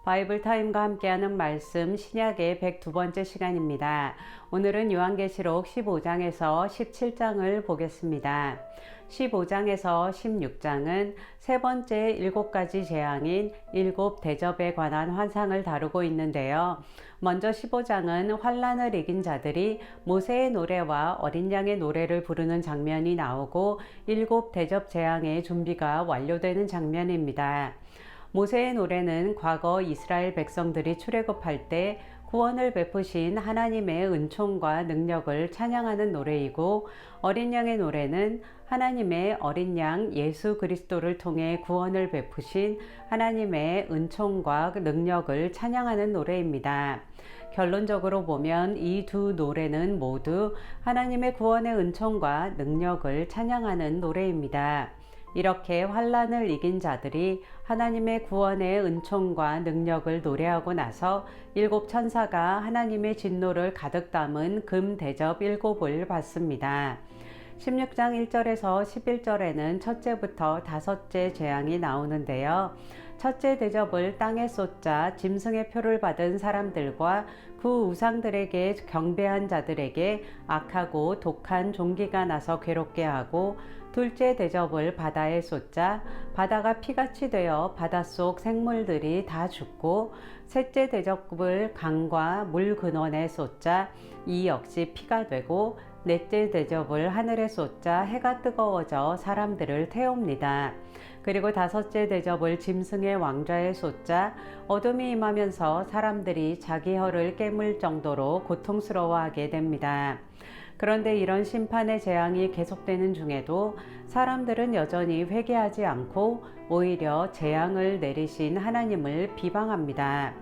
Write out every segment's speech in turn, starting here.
바이블 타임과 함께하는 말씀 신약의 102번째 시간입니다. 오늘은 요한계시록 15장에서 17장을 보겠습니다. 15장에서 16장은 세 번째 7가지 재앙인 7대접에 관한 환상을 다루고 있는데요. 먼저 15장은 환란을 이긴 자들이 모세의 노래와 어린 양의 노래를 부르는 장면이 나오고 7대접 재앙의 준비가 완료되는 장면입니다. 모세의 노래는 과거 이스라엘 백성들이 출애굽할 때 구원을 베푸신 하나님의 은총과 능력을 찬양하는 노래이고, 어린 양의 노래는 하나님의 어린 양 예수 그리스도를 통해 구원을 베푸신 하나님의 은총과 능력을 찬양하는 노래입니다. 결론적으로 보면 이 두 노래는 모두 하나님의 구원의 은총과 능력을 찬양하는 노래입니다. 이렇게 환란을 이긴 자들이 하나님의 구원의 은총과 능력을 노래하고 나서 7천사가 하나님의 진노를 가득 담은 금 대접 7을 받습니다. 16장 1절에서 11절에는 첫째부터 다섯째 재앙이 나오는데요. 첫째 대접을 땅에 쏟자 짐승의 표를 받은 사람들과 그 우상들에게 경배한 자들에게 악하고 독한 종기가 나서 괴롭게 하고, 둘째 대접을 바다에 쏟자 바다가 피같이 되어 바닷속 생물들이 다 죽고, 셋째 대접을 강과 물 근원에 쏟자 이 역시 피가 되고, 넷째 대접을 하늘에 쏟자 해가 뜨거워져 사람들을 태웁니다. 그리고 다섯째 대접을 짐승의 왕좌에 쏟자 어둠이 임하면서 사람들이 자기 혀를 깨물 정도로 고통스러워하게 됩니다. 그런데 이런 심판의 재앙이 계속되는 중에도 사람들은 여전히 회개하지 않고 오히려 재앙을 내리신 하나님을 비방합니다.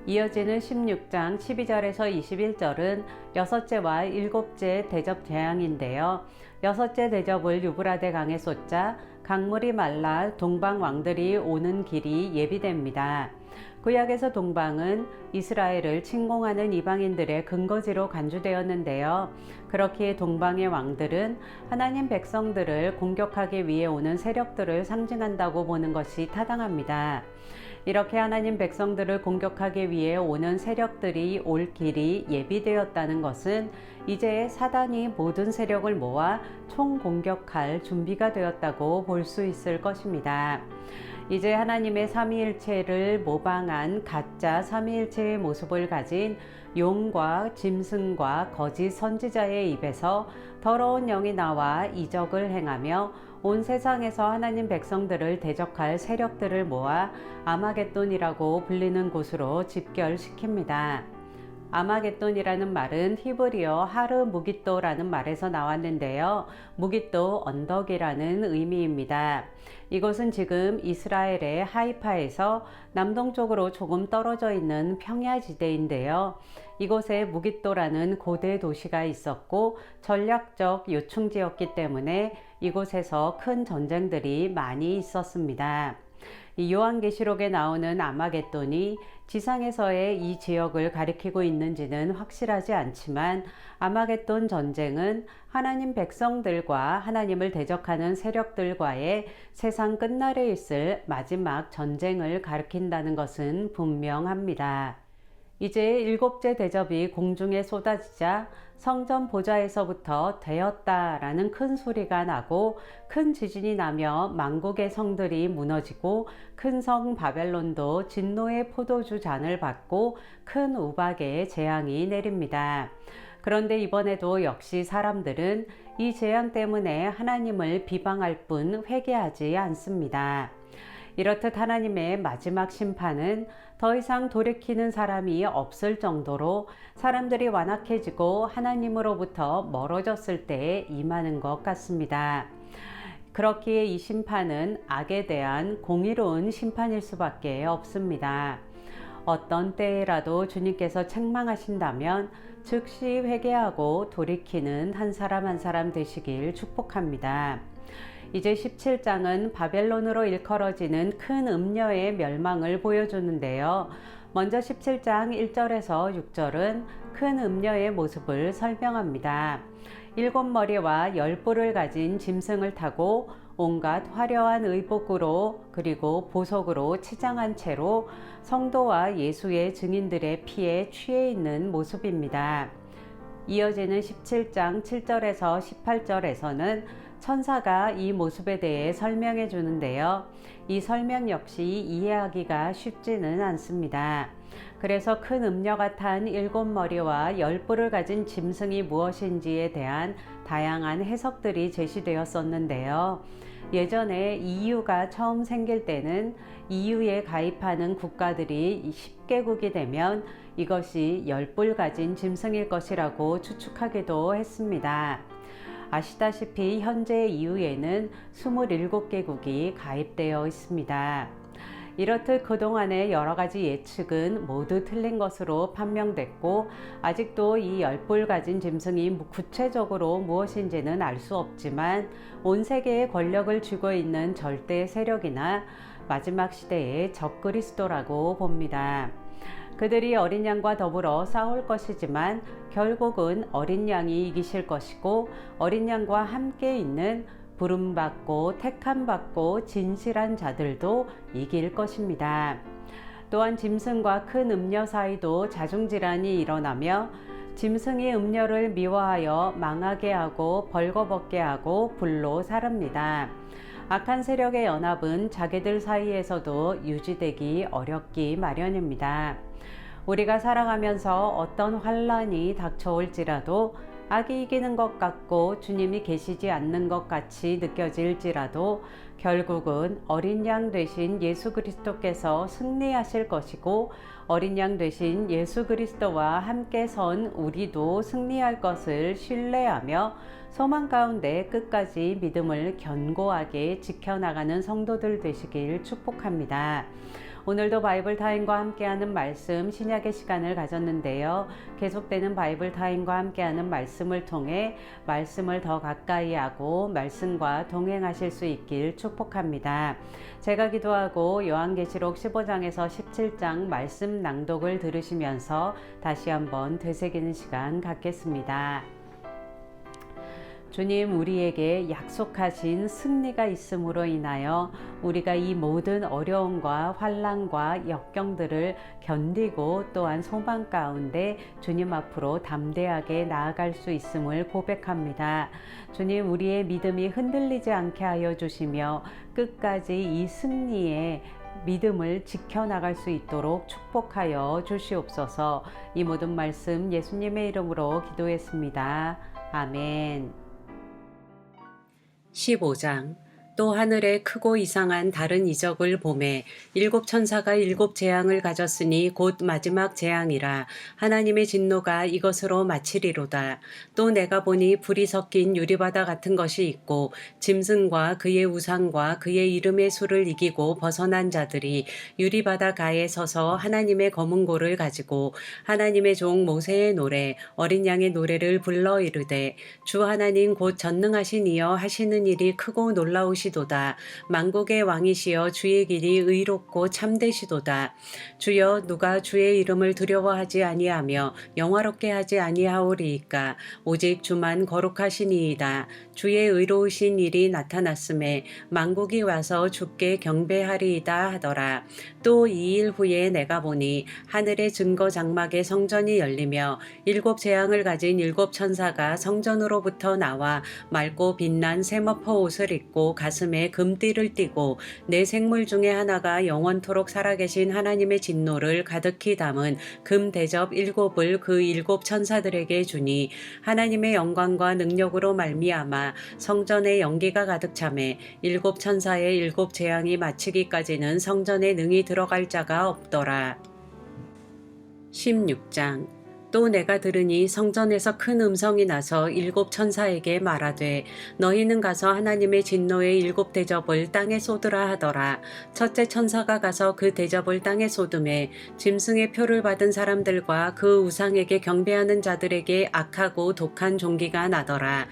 이어지는 16장 12절에서 21절은 여섯째와 일곱째 대접 재앙인데요. 여섯째 대접을 유브라데 강에 쏟자 강물이 말라 동방 왕들이 오는 길이 예비됩니다. 구약에서 동방은 이스라엘을 침공하는 이방인들의 근거지로 간주되었는데요. 그렇기에 동방의 왕들은 하나님 백성들을 공격하기 위해 오는 세력들을 상징한다고 보는 것이 타당합니다. 이렇게 하나님 백성들을 공격하기 위해 오는 세력들이 올 길이 예비되었다는 것은 이제 사단이 모든 세력을 모아 총공격할 준비가 되었다고 볼 수 있을 것입니다. 이제 하나님의 삼위일체를 모방한 가짜 삼위일체의 모습을 가진 용과 짐승과 거짓 선지자의 입에서 더러운 영이 나와 이적을 행하며 온 세상에서 하나님 백성들을 대적할 세력들을 모아 아마겟돈이라고 불리는 곳으로 집결시킵니다. 아마겟돈이라는 말은 히브리어 하르 무깃도라는 말에서 나왔는데요. 무깃도 언덕이라는 의미입니다. 이곳은 지금 이스라엘의 하이파에서 남동쪽으로 조금 떨어져 있는 평야지대인데요. 이곳에 무깃도라는 고대 도시가 있었고 전략적 요충지였기 때문에 이곳에서 큰 전쟁들이 많이 있었습니다. 이 요한계시록에 나오는 아마겟돈이 지상에서의 이 지역을 가리키고 있는지는 확실하지 않지만, 아마겟돈 전쟁은 하나님 백성들과 하나님을 대적하는 세력들과의 세상 끝날에 있을 마지막 전쟁을 가리킨다는 것은 분명합니다. 이제 일곱째 대접이 공중에 쏟아지자 성전 보좌에서부터 되었다라는 큰 소리가 나고 큰 지진이 나며 만국의 성들이 무너지고 큰 성 바벨론도 진노의 포도주 잔을 받고 큰 우박의 재앙이 내립니다. 그런데 이번에도 역시 사람들은 이 재앙 때문에 하나님을 비방할 뿐 회개하지 않습니다. 이렇듯 하나님의 마지막 심판은 더 이상 돌이키는 사람이 없을 정도로 사람들이 완악해지고 하나님으로부터 멀어졌을 때에 임하는 것 같습니다. 그렇기에 이 심판은 악에 대한 공의로운 심판일 수밖에 없습니다. 어떤 때라도 주님께서 책망하신다면 즉시 회개하고 돌이키는 한 사람 한 사람 되시길 축복합니다. 이제 17장은 바벨론으로 일컬어지는 큰 음녀의 멸망을 보여주는데요. 먼저 17장 1절에서 6절은 큰 음녀의 모습을 설명합니다. 일곱 머리와 열 뿔을 가진 짐승을 타고 온갖 화려한 의복으로 그리고 보석으로 치장한 채로 성도와 예수의 증인들의 피에 취해 있는 모습입니다. 이어지는 17장 7절에서 18절에서는 천사가 이 모습에 대해 설명해 주는데요. 이 설명 역시 이해하기가 쉽지는 않습니다. 그래서 큰 음녀가 탄 일곱 머리와 열 뿔을 가진 짐승이 무엇인지에 대한 다양한 해석들이 제시되었었는데요. 예전에 EU가 처음 생길 때는 EU에 가입하는 국가들이 10개국이 되면 이것이 열 뿔 가진 짐승일 것이라고 추측하기도 했습니다. 아시다시피 현재 EU에는 27개국이 가입되어 있습니다. 이렇듯 그동안의 여러가지 예측은 모두 틀린 것으로 판명됐고 아직도 이 열 뿔 가진 짐승이 구체적으로 무엇인지는 알 수 없지만 온 세계에 권력을 쥐고 있는 절대 세력이나 마지막 시대의 적그리스도라고 봅니다. 그들이 어린 양과 더불어 싸울 것이지만 결국은 어린 양이 이기실 것이고 어린 양과 함께 있는 부름받고 택함받고 진실한 자들도 이길 것입니다. 또한 짐승과 큰 음녀 사이도 자중질환이 일어나며 짐승이 음녀를 미워하여 망하게 하고 벌거벗게 하고 불로 사릅니다. 악한 세력의 연합은 자기들 사이에서도 유지되기 어렵기 마련입니다. 우리가 살아가면서 어떤 환란이 닥쳐올지라도 악이 이기는 것 같고 주님이 계시지 않는 것 같이 느껴질지라도 결국은 어린 양 되신 예수 그리스도께서 승리하실 것이고 어린 양 되신 예수 그리스도와 함께 선 우리도 승리할 것을 신뢰하며 소망 가운데 끝까지 믿음을 견고하게 지켜나가는 성도들 되시길 축복합니다. 오늘도 바이블 타임과 함께하는 말씀 신약의 시간을 가졌는데요. 계속되는 바이블 타임과 함께하는 말씀을 통해 말씀을 더 가까이 하고 말씀과 동행하실 수 있길 축복합니다. 제가 기도하고 요한계시록 15장에서 17장 말씀 낭독을 들으시면서 다시 한번 되새기는 시간 갖겠습니다. 주님, 우리에게 약속하신 승리가 있음으로 인하여 우리가 이 모든 어려움과 환난과 역경들을 견디고 또한 소망 가운데 주님 앞으로 담대하게 나아갈 수 있음을 고백합니다. 주님, 우리의 믿음이 흔들리지 않게 하여 주시며 끝까지 이 승리의 믿음을 지켜나갈 수 있도록 축복하여 주시옵소서. 이 모든 말씀 예수님의 이름으로 기도했습니다. 아멘. 15장. 또 하늘에 크고 이상한 다른 이적을 보매 일곱 천사가 일곱 재앙을 가졌으니 곧 마지막 재앙이라. 하나님의 진노가 이것으로 마치리로다. 또 내가 보니 불이 섞인 유리바다 같은 것이 있고 짐승과 그의 우상과 그의 이름의 수를 이기고 벗어난 자들이 유리바다 가에 서서 하나님의 검은 고를 가지고 하나님의 종 모세의 노래 어린 양의 노래를 불러 이르되 주 하나님 곧 전능하신 이여 하시는 일이 크고 놀라우시 도다. 만국의 왕이시여 주의 길이 의롭고 참되시도다. 주여 누가 주의 이름을 두려워하지 아니하며 영화롭게 하지 아니하오리이까. 오직 주만 거룩하시니이다. 주의 의로우신 일이 나타났음에 만국이 와서 주께 경배하리이다 하더라. 또 2일 후에 내가 보니 하늘의 증거 장막의 성전이 열리며 일곱 재앙을 가진 일곱 천사가 성전으로부터 나와 맑고 빛난 세머퍼 옷을 입고 가슴에 금띠를 띠고 네 생물 중에 하나가 영원토록 살아계신 하나님의 진노를 가득히 담은 금 대접 일곱을 그 일곱 천사들에게 주니 하나님의 영광과 능력으로 말미암아 성전에 연기가 가득 차매 일곱 천사의 일곱 재앙이 마치기까지는 성전에 능히 들어갈 자가 없더라. 16장. 또 내가 들으니 성전에서 큰 음성이 나서 일곱 천사에게 말하되 너희는 가서 하나님의 진노의 일곱 대접을 땅에 쏟으라 하더라. 첫째 천사가 가서 그 대접을 땅에 쏟음에 짐승의 표를 받은 사람들과 그 우상에게 경배하는 자들에게 악하고 독한 종기가 나더라.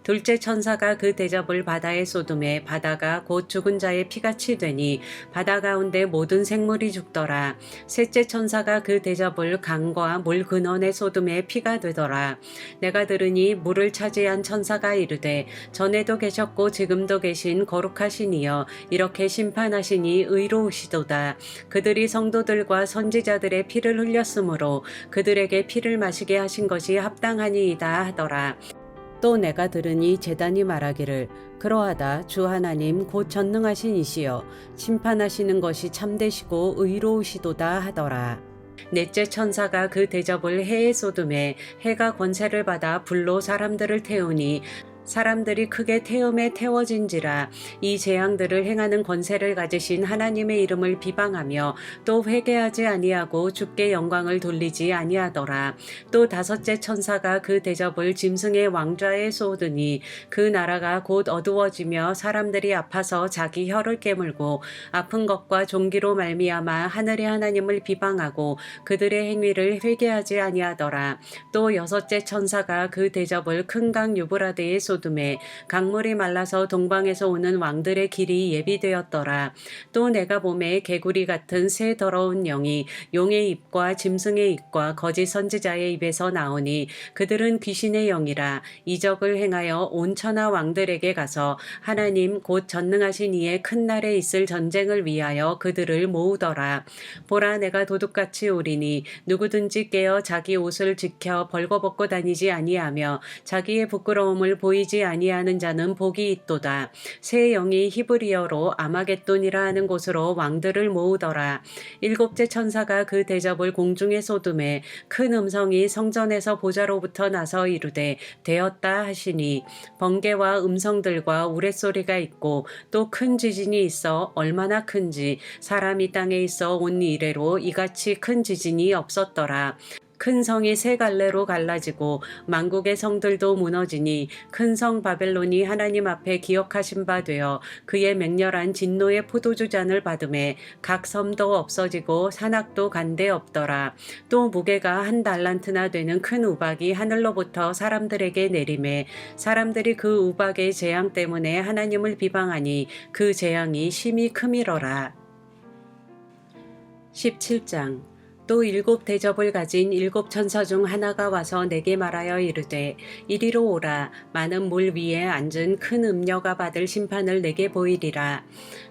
둘째 천사가 그 대접을 바다에 쏟음에 바다가 곧 죽은 자의 피같이 되니 바다 가운데 모든 생물이 죽더라. 셋째 천사가 그 대접을 강과 물 근원에 쏟음에 피가 되더라. 내가 들으니 물을 차지한 천사가 이르되 전에도 계셨고 지금도 계신 거룩하신 이여 이렇게 심판하시니 의로우시도다. 그들이 성도들과 선지자들의 피를 흘렸으므로 그들에게 피를 마시게 하신 것이 합당하니이다 하더라. 또 내가 들으니 제단이 말하기를 그러하다 주 하나님 곧 전능하신 이시여 심판하시는 것이 참되시고 의로우시도다 하더라. 넷째 천사가 그 대접을 해에 쏟음에 해가 권세를 받아 불로 사람들을 태우니 사람들이 크게 태움에 태워진지라. 이 재앙들을 행하는 권세를 가지신 하나님의 이름을 비방하며 또 회개하지 아니하고 주께 영광을 돌리지 아니하더라. 또 다섯째 천사가 그 대접을 짐승의 왕좌에 쏟으니 그 나라가 곧 어두워지며 사람들이 아파서 자기 혀를 깨물고 아픈 것과 종기로 말미암아 하늘의 하나님을 비방하고 그들의 행위를 회개하지 아니하더라. 또 여섯째 천사가 그 대접을 큰 강 유브라데에 쏟음에 강물이 말라서 동방에서 오는 왕들의 길이 예비되었더라. 또 내가 보매 개구리 같은 새 더러운 영이 용의 입과 짐승의 입과 거짓 선지자의 입에서 나오니 그들은 귀신의 영이라. 이적을 행하여 온 천하 왕들에게 가서 하나님 곧 전능하신 이의 큰 날에 있을 전쟁을 위하여 그들을 모으더라. 보라 내가 도둑같이 오리니 누구든지 깨어 자기 옷을 지켜 벌거벗고 다니지 아니하며 자기의 부끄러움을 보이지 아니하는 자는 복이 있도다. 새 영이 히브리어로 아마겟돈이라 하는 곳으로 왕들을 모으더라. 일곱째 천사가 그 대접을 공중에 쏟음에 큰 음성이 성전에서 보좌로부터 나서 이르되 되었다 하시니 번개와 음성들과 우레소리가 있고 또 큰 지진이 있어 얼마나 큰지 사람이 땅에 있어 온 이래로 이같이 큰 지진이 없었더라. 큰 성이 세 갈래로 갈라지고 만국의 성들도 무너지니 큰 성 바벨론이 하나님 앞에 기억하신 바 되어 그의 맹렬한 진노의 포도주 잔을 받음에 각 섬도 없어지고 산악도 간데 없더라. 또 무게가 한 달란트나 되는 큰 우박이 하늘로부터 사람들에게 내림에 사람들이 그 우박의 재앙 때문에 하나님을 비방하니 그 재앙이 심히 크미러라. 17장 또 일곱 대접을 가진 일곱 천사 중 하나가 와서 내게 말하여 이르되 이리로 오라. 많은 물 위에 앉은 큰 음녀가 받을 심판을 내게 보이리라.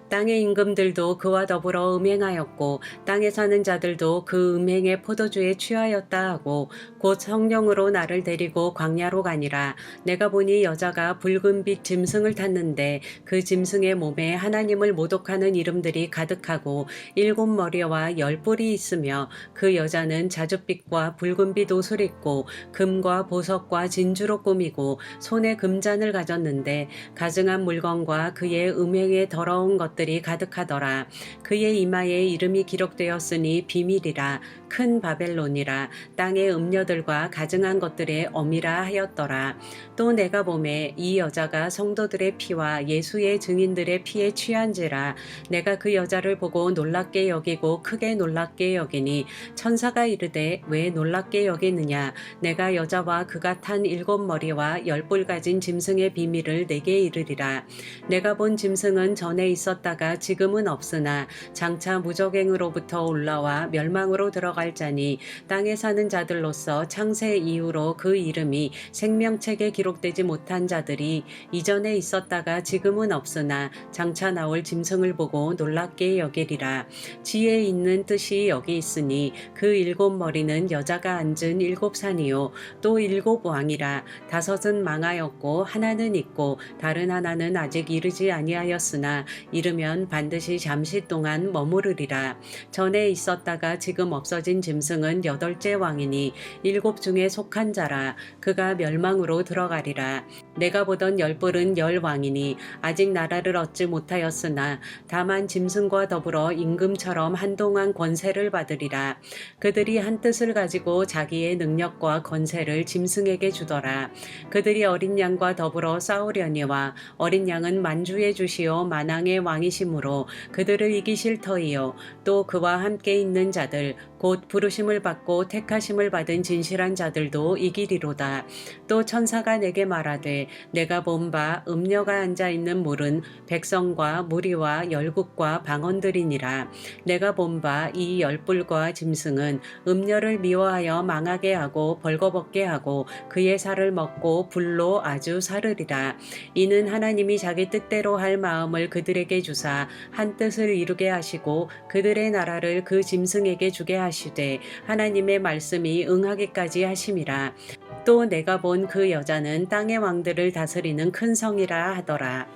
땅의 임금들도 그와 더불어 음행하였고 땅에 사는 자들도 그 음행의 포도주에 취하였다 하고 곧 성령으로 나를 데리고 광야로 가니라. 내가 보니 여자가 붉은빛 짐승을 탔는데 그 짐승의 몸에 하나님을 모독하는 이름들이 가득하고 7머리와 10뿔이 있으며 그 여자는 자줏빛과 붉은빛 옷을 입고 금과 보석과 진주로 꾸미고 손에 금잔을 가졌는데 가증한 물건과 그의 음행의 더러운 것들이 가득하더라. 그의 이마에 이름이 기록되었으니 비밀이라 큰 바벨론이라 땅의 음녀들과 가증한 것들의 어미라 하였더라. 또 내가 보매 이 여자가 성도들의 피와 예수의 증인들의 피에 취한지라. 내가 그 여자를 보고 놀랍게 여기고 크게 놀랍게 여기니 천사가 이르되 왜 놀랍게 여기느냐. 내가 여자와 그가 탄 7머리와 10뿔 가진 짐승의 비밀을 내게 이르리라. 내가 본 짐승은 전에 있었다가 지금은 없으나 장차 무적행으로부터 올라와 멸망으로 들어갈 자니 땅에 사는 자들로서 창세 이후로 그 이름이 생명책에 기록되지 못한 자들이 이전에 있었다가 지금은 없으나 장차 나올 짐승을 보고 놀랍게 여기리라. 지혜 있는 뜻이 여기 있으니 그 7머리는 여자가 앉은 7산이요 또 7왕이라. 5은 망하였고 하나는 있고 다른 하나는 아직 이르지 아니하였으나 이르면 반드시 잠시 동안 머무르리라. 전에 있었다가 지금 없어진 짐승은 8째 왕이니 7 중에 속한 자라. 그가 멸망으로 들어가리라. 내가 보던 10뿔은 10왕이니 아직 나라를 얻지 못하였으나 다만 짐승과 더불어 임금처럼 한동안 권세를 받으리라. 그들이 한 뜻을 가지고 자기의 능력과 권세를 짐승에게 주더라. 그들이 어린 양과 더불어 싸우려니와 어린 양은 만주의 주시오 만왕의 왕이시므로 그들을 이기실 터이요 또 그와 함께 있는 자들 곧 부르심을 받고 택하심을 받은 진실한 자들도 이기리로다. 또 천사가 내게 말하되 내가 본 바 음녀가 앉아 있는 물은 백성과 무리와 열국과 방언들이니라. 내가 본 바 이 열불과 짐승은 음녀를 미워하여 망하게 하고 벌거벗게 하고 그의 살을 먹고 불로 아주 사르리라. 이는 하나님이 자기 뜻대로 할 마음을 그들에게 주사 한 뜻을 이루게 하시고 그들의 나라를 그 짐승에게 주게 하시되 하나님의 말씀이 응하기까지 하심이라. 또 내가 본 그 여자는 땅의 왕들을 다스리는 큰 성이라 하더라.